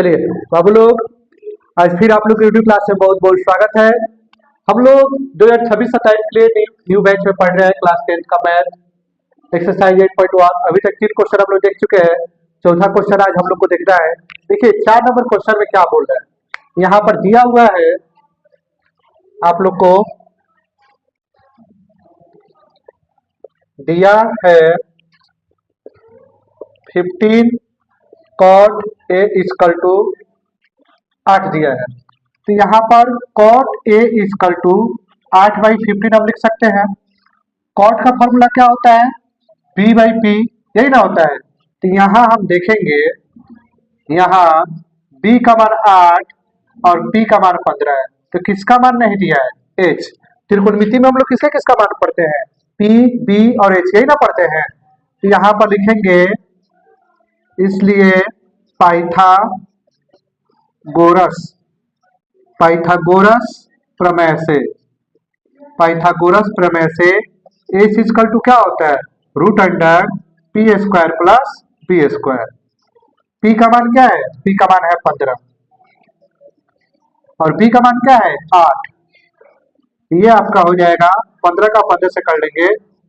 चलिए तो आप लोग आज फिर आप लोग की यूट्यूब क्लास में बहुत बहुत स्वागत है। हम लोग 2026-27 के लिए न्यू बैच में पढ़ रहे हैं क्लास 10 का मैथ एक्सरसाइज 8.1। अभी तक 3 क्वेश्चन हम लोग देख चुके हैं। चौथा क्वेश्चन आज हम लोग को देखना है। देखिए 4 नंबर क्वेश्चन में क्या बोल रहा है। यहाँ पर दिया हुआ है आप लोग को, दिया है 15 cot a इक्वल टू 8 दिया है। तो यहाँ पर cot a इक्वल टू 8/15 हम लिख सकते हैं। cot का फॉर्मूला क्या होता है? b बाई पी, यही ना होता है। तो यहाँ हम देखेंगे, यहाँ b का मान 8 और p का मान 15 है। तो किसका मान नहीं दिया है? h। त्रिकोणमिति में हम लोग किसका किसका मान पढ़ते हैं? p, b और h, यही ना पढ़ते हैं। तो यहाँ पर लिखेंगे, इसलिए पाइथागोरस प्रमेय से h इक्वल टू क्या होता है? Root under P square plus B square. p का मान क्या है? p का मान है 15 और b का मान क्या है? 8। ये आपका हो जाएगा 15 का 15 से कर लेंगे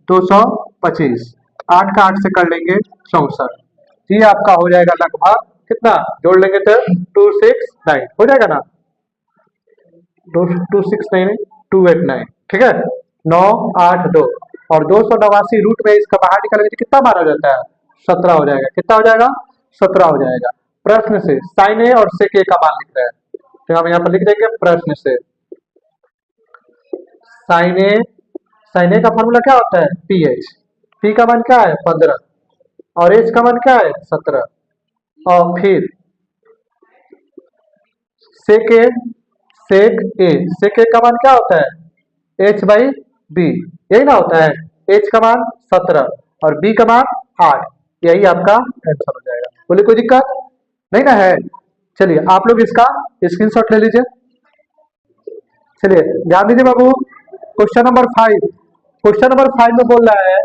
225, 8 का 8 से कर लेंगे 64। ये आपका हो जाएगा लगभग कितना? जोड़ लेंगे तो 269 हो जाएगा ना? 269 289, ठीक है। 9 8 2 और 289 रूट में इसका बाहर निकालेंगे तो कितना मान आ जाता है? 17 हो जाएगा। कितना हो जाएगा? 17 हो जाएगा। प्रश्न से साइन ए और सेक ए का मान लिख रहे हैं, तो हम यहाँ पर लिख देंगे प्रश्न से साइन ए का फॉर्मूला क्या होता है? P H. पी का मान क्या है? 15 और एच का मान क्या है? 17। और फिर सेक ए का मान क्या होता है? एच बाई बी, यही ना होता है। एच का मान 17 और बी का मान 8। यही आपका आंसर हो जाएगा। बोले कोई दिक्कत नहीं ना है? चलिए आप लोग इसका स्क्रीनशॉट ले लीजिए। चलिए ध्यान दीजिए बाबू, क्वेश्चन नंबर 5 में बोल रहा है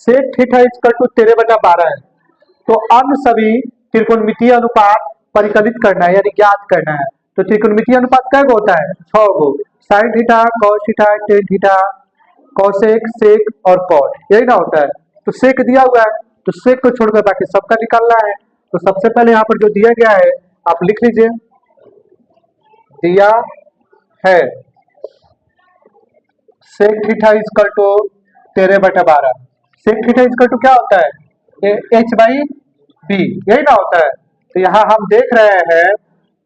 सेक थीटा इक्वल टू 13/12 है। तो अन्य सभी त्रिकोणमितीय अनुपात परिकलित करना है, यानी ज्ञात करना है। तो त्रिकोणमितीय अनुपात कै गो होता है? 6 गो। Sine theta, cos theta, tan theta, cosec, sec और कॉट, यही ना होता है। तो सेक दिया हुआ है, तो सेक को छोड़कर बाकी सबका निकालना है। तो सबसे पहले यहाँ पर जो दिया गया है आप लिख लीजिए, दिया है sec theta equal to 13/12। Sec theta equal to क्या होता है? एच बाई बी, यही ना होता है। तो यहाँ हम देख रहे हैं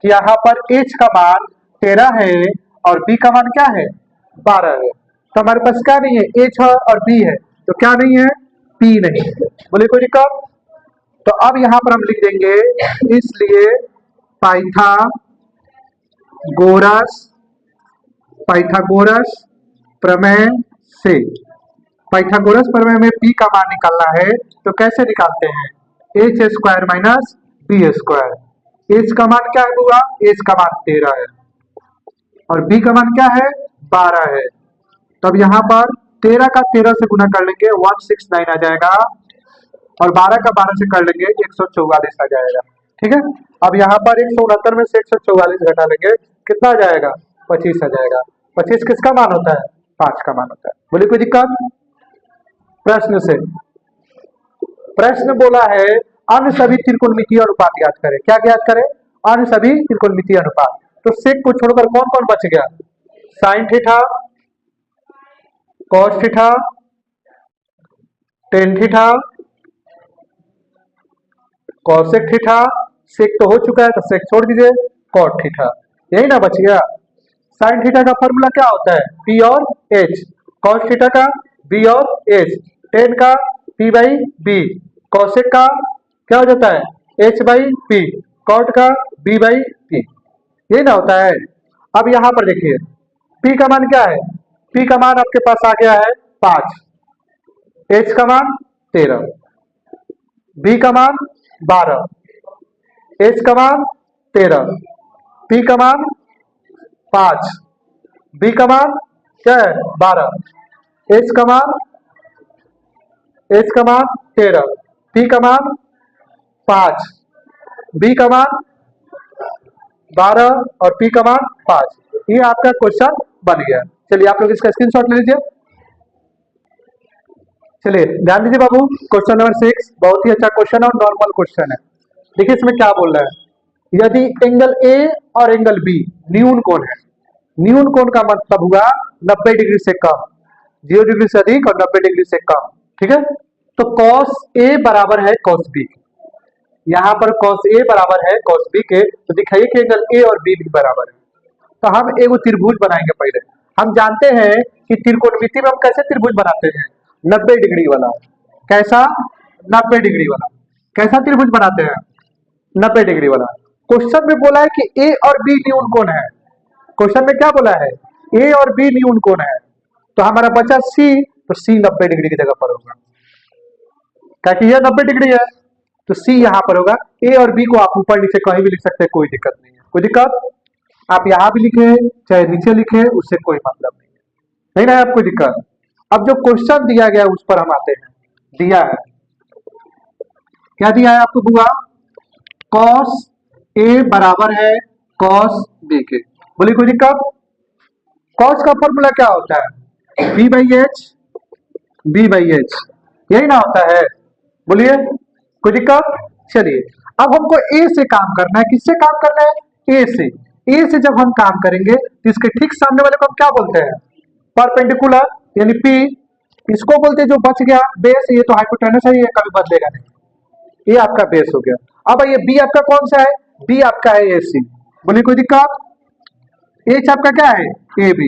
कि यहाँ पर एच का मान 13 है और बी का मान क्या है? 12 है। तो हमारे पास क्या नहीं है? एच और बी है, तो क्या नहीं है? पी नहीं। बोले कोई दिक्कत? तो अब यहाँ पर हम लिख देंगे, इसलिए पाइथागोरस प्रमेय में पी का मान निकालना है। तो कैसे निकालते हैं? H square minus B square. H का मान क्या है बुआ? एच का मान 13 है और बी का मान क्या है? 12 है। तब यहाँ पर 13 का 13 से गुना कर लेंगे 169 आ जाएगा और 12 का 12 से कर लेंगे 144 आ जाएगा, ठीक है। अब यहाँ पर 169 में से 144 घटा लेंगे, कितना आ जाएगा? 25 आ जाएगा। 25 किसका मान होता है? 5 का मान होता है। बोलिए कोई दिक्कत? प्रश्न बोला है अन्य सभी त्रिकोणमितीय अनुपात ज्ञात करें। क्या ज्ञात करें? अन्य सभी त्रिकोणमितीय अनुपात। तो सेक को छोड़कर कौन कौन बच गया? Sine theta, cos theta, tan theta, cosec theta. Sec तो हो चुका है तो सेक छोड़ दीजिए, कॉट थीटा, यही ना बच गया। साइन थीटा का फॉर्मूला क्या होता है? पी और एच। कॉस थीटा का बी और एच। टेन का पी बाई बी। कॉसेक का क्या हो जाता है? H by P. कॉट का बी बाई पी, यही ना होता है। अब यहाँ पर देखिए पी का मान क्या है? पी का मान आपके पास आ गया है 5, एच का मान 13, बी का मान 12, एच का मान 13, पी का मान 5, बी का मान क्या है? 12, एच का मान 13, पी का मान 5, बी का मान 12 और p का मान 5। ये आपका क्वेश्चन बन गया। चलिए आप लोग इसका स्क्रीनशॉट ले लीजिए। चलिए ध्यान दीजिए बाबू, क्वेश्चन नंबर 6 बहुत ही अच्छा क्वेश्चन और नॉर्मल क्वेश्चन है। देखिए इसमें क्या बोल रहा है, यदि एंगल ए और एंगल बी न्यून कोण है, न्यून कोण का मतलब हुआ 90 डिग्री से कम, 0 डिग्री से अधिक और 90 डिग्री से कम, ठीक है। तो cos A बराबर है cos B, यहाँ पर cos A बराबर है cos B के, तो दिखाइए कि एंगल A और B भी बराबर है। तो हम एगो त्रिभुज बनाएंगे। पहले हम जानते हैं कि त्रिकोणमिति में हम कैसे त्रिभुज बनाते हैं, 90 डिग्री वाला। कैसा? 90 डिग्री वाला। कैसा त्रिभुज बनाते हैं? 90 डिग्री वाला। क्वेश्चन में बोला है कि ए और बी न्यून कोण है। क्वेश्चन में क्या बोला है? ए और बी न्यून कोण है। तो हमारा बचा सी, तो सी 90 डिग्री की जगह पर होगा, क्या कि यह 90 डिग्री है, तो सी यहां पर होगा। ए और बी को आप ऊपर नीचे कहीं भी लिख सकते हैं, कोई दिक्कत नहीं है। कोई दिक्कत? आप यहां भी लिखे चाहे नीचे लिखे, उससे कोई मतलब नहीं ना है आपको दिक्कत। अब जो क्वेश्चन दिया गया उस पर हम आते हैं। दिया है, क्या दिया है आपको बुआ? cos A बराबर है cos B के। बोलिए कोई दिक्कत? cos का फॉर्मूला क्या होता है? B/H, यही ना होता है। बोलिए कोई दिक्कत? चलिए अब हमको A से काम करना है। किससे काम करना है? A से। A से जब हम काम करेंगे तो इसके ठीक सामने वाले को हम क्या बोलते हैं? परपेंडिकुलर, यानी P। इसको बोलते हैं जो बच गया बेस, ये तो हाइपोटेनस है, ये कभी बदलेगा नहीं, ये आपका बेस हो गया। अब ये बी आपका कौन सा है? बी आपका है AC। बोलिए कोई दिक्कत? एच आपका क्या है? AB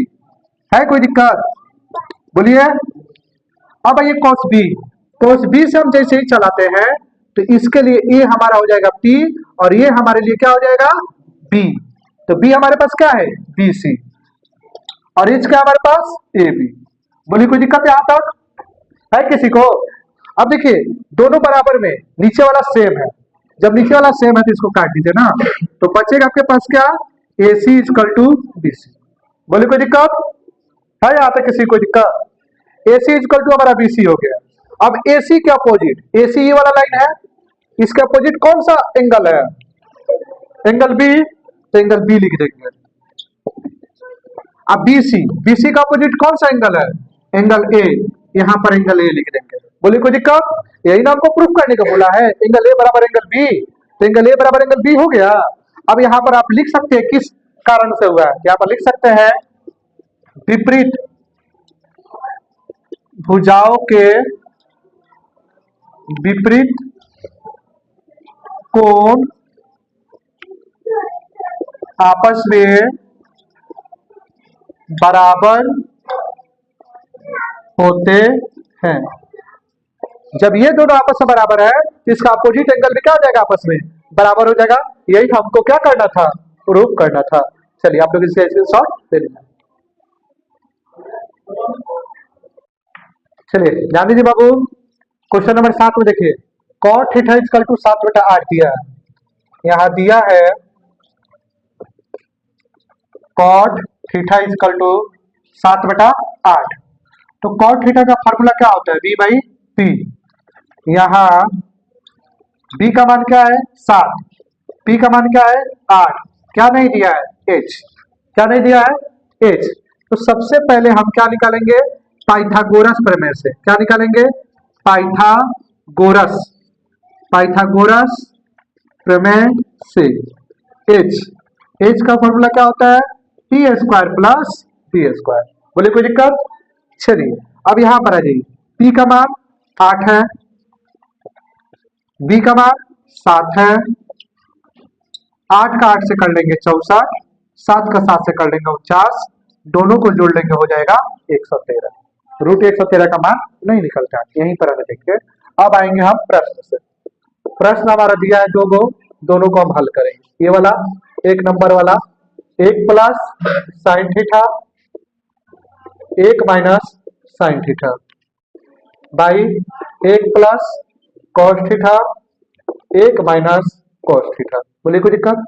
है। कोई दिक्कत? बोलिए। अब ये cos B, cos B से हम जैसे ही चलाते हैं तो इसके लिए ए हमारा हो जाएगा P और ये हमारे लिए क्या हो जाएगा? B। तो B हमारे पास क्या है? BC और एच क्या हमारे पास? AB। बोलिए कोई दिक्कत यहां तक है किसी को? अब देखिए दोनों बराबर में, नीचे वाला सेम है। जब नीचे वाला सेम है तो इसको काट दीजिए ना, तो बचेगा आपके पास क्या? AC equal to BC। बोलिए कोई दिक्कत है यहाँ तक किसी को दिक्कत? AC इक्वल टू हमारा BC हो गया। अब AC के अपोजिट, AC ये वाला लाइन है, इसके अपोजिट कौन सा एंगल है? एंगल B, तो एंगल B लिख देंगे। अब BC का अपोजिट कौन सा एंगल है? एंगल A, यहाँ पर एंगल A लिख देंगे। बोलिए कोई दिक्कत? यही ना हमको प्रूफ करने को बोला है, एंगल A बराबर एंगल B, तो एंगल A बराबर एंगल B हो गया। अब यहाँ पर आप लिख सकते हैं किस कारण से हुआ है, यहाँ पर लिख सकते हैं विपरीत भुजाओं के विपरीत कोण आपस में बराबर होते हैं। जब ये दोनों आपस में बराबर है तो इसका अपोजिट एंगल भी क्या हो जाएगा? आपस में बराबर हो जाएगा। यही हमको क्या करना था? प्रूफ करना था। चलिए आप लोग इसका स्क्रीनशॉट ले लीजिए। चलिए ध्यान दीजिए बाबू, क्वेश्चन नंबर 7 में देखिए cot थीटा इक्वल टू 7/8 दिया है। यहाँ दिया है cot थीटा इक्वल टू 7/8। तो cot थीटा का फॉर्मूला क्या होता है? V/P। यहाँ B का मान क्या है? 7, P का मान क्या है? 8। क्या नहीं दिया है? H। क्या नहीं दिया है? H। तो सबसे पहले हम क्या निकालेंगे? पाइथागोरस प्रमेय से। क्या निकालेंगे? पाइथागोरस प्रमेय से H का फॉर्मूला क्या होता है? P² plus B²। बोले कोई दिक्कत? चलिए अब यहां पर आ जाइए, P का मान 8 है, B का मान 7 है। 8 का 8 से कर लेंगे 64, 7 का 7 से कर लेंगे 49, दोनों को जोड़ लेंगे हो जाएगा 113। √113 का मान नहीं निकलता, यहीं पर हमें देखिए। अब आएंगे हम प्रश्न से। प्रश्न हमारा दिया है 2 गो, दोनों को हम हल करेंगे। ये वाला 1 नंबर वाला, 1 plus sine theta 1 minus sine theta by 1 plus cos theta 1 minus cos theta. बोलिए कोई दिक्कत?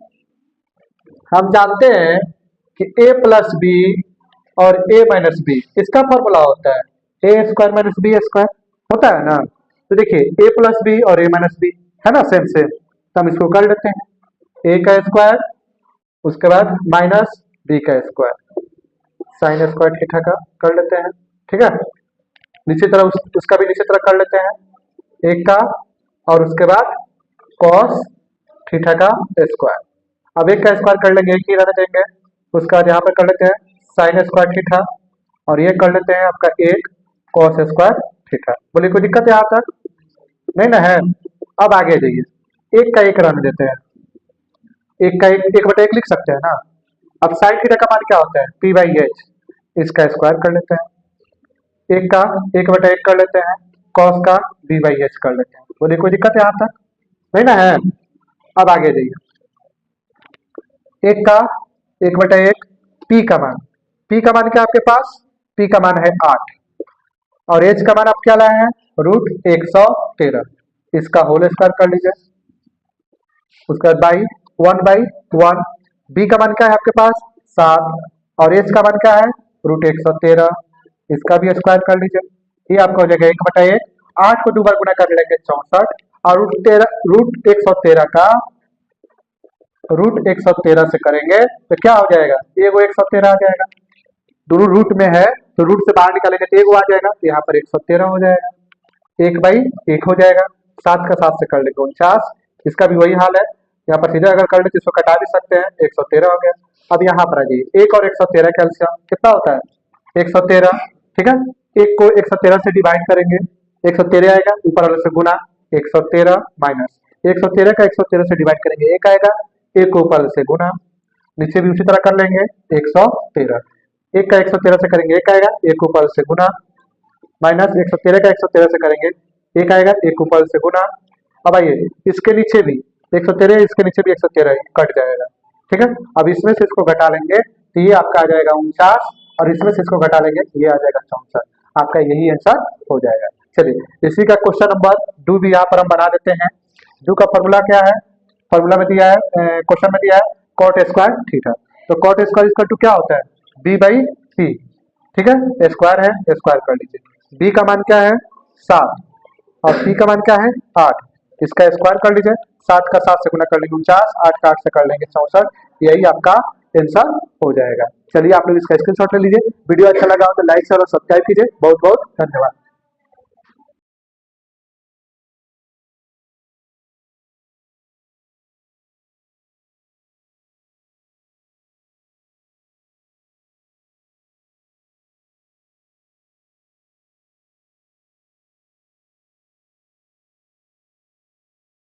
हम जानते हैं कि a प्लस बी और a माइनस बी, इसका फॉर्मूला होता है a² माइनस b² होता है ना। तो देखिए a प्लस बी और a माइनस बी है ना, सेम सेम, तो हम इसको कर लेते हैं। a का स्क्वायर उसके बाद माइनस बी का स्क्वायर, साइन स्क्वायर थीटा का कर लेते हैं। ठीक है, नीचे तरफ उसका भी नीचे तरफ कर लेते हैं, एक का, और उसके बाद कॉस थीटा का स्क्वायर। अब एक का स्क्वायर कर लेंगे, एक ही रहने देंगे। उसका बाद यहाँ पर कर लेते हैं साइन स्क्वायर थीटा, और ये कर लेते हैं आपका एक कॉस स्क्वायर थीटा। बोलिए कोई दिक्कत है यहाँ तक? नहीं ना है। अब आगे जाइए, एक का एक रहने देते हैं, एक का एक बटा एक लिख सकते हैं ना। अब साइन थीटा का मान क्या होता है? पी बाई एच, इसका स्क्वायर कर लेते हैं, एक का एक बटा एक कर लेते हैं, कॉस का बी बाई एच कर लेते हैं। बोलिए कोई दिक्कत है यहाँ तक? नहीं ना है। अब आगे जाइए, एक का एक बटा एक, पी का मान, पी का मान क्या आपके पास? पी का मान है 8, और एच का मान आप क्या लाए हैं? रूट 113, इसका होल स्क्वायर कर लीजिए। उसके बाद बाई 1, बी का मान क्या है आपके पास? 7, और एच का मान क्या है? रूट 113, इसका भी स्क्वायर कर लीजिए। ये आपका हो जाएगा 1/1, 8 को 2 बार गुना कर लेंगे 64, और रूट 113 का रूट 113 से करेंगे तो क्या हो जाएगा? ये वो 113 आ जाएगा। दोनों रूट में है तो रूट से बाहर निकालेंगे तो एक आ जाएगा, तो यहाँ पर 113 हो जाएगा, 1/1 हो जाएगा। 7 का 7 से कर लेंगे 49, इसका भी वही हाल है। यहाँ पर सीधे अगर कर ले तो इसको कटा भी सकते हैं, 113 हो गया। अब यहाँ पर आ जाइए, 1 और 113 का एलसीएम कितना होता है? 113। ठीक है, एक को 113 से डिवाइड करेंगे, 113 आएगा, ऊपर वाले से गुना, 113 माइनस 113 का 113 से डिवाइड करेंगे, एक आएगा, एक को ऊपर से गुना, नीचे भी उसी तरह कर लेंगे 113, एक का 113 से करेंगे एक आएगा, एक ऊपर से गुना, माइनस 113 का 113 से करेंगे एक आएगा, एक ऊपर से गुना। अब आइए इसके नीचे भी 113, इसके नीचे भी 113 कट जाएगा। ठीक है, अब इसमें से इसको घटा लेंगे तो ये आपका आ जाएगा 49, और इसमें से इसको घटा लेंगे ये आ जाएगा 64। आपका यही आंसर हो जाएगा। चलिए इसी का क्वेश्चन नंबर 2 भी यहाँ पर हम बना देते हैं। 2 का फॉर्मूला क्या है? फॉर्मूला में दिया है, क्वेश्चन में दिया है कॉट स्क्वायर थीटा। तो कॉट स्क्वायर इसका टू क्या होता है? बी बाई सी। ठीक है, स्क्वायर है, स्क्वायर कर लीजिए। बी का मान क्या है? 7, और सी का मान क्या है? 8, इसका स्क्वायर कर लीजिए। 7 का 7 से गुना कर लेंगे 49, 8 का 8 से कर लेंगे 64, यही आपका आंसर हो जाएगा। चलिए आप लोग इसका स्क्रीनशॉट ले लीजिए। वीडियो अच्छा लगा हो तो लाइक शेयर और सब्सक्राइब कीजिए। बहुत बहुत धन्यवाद।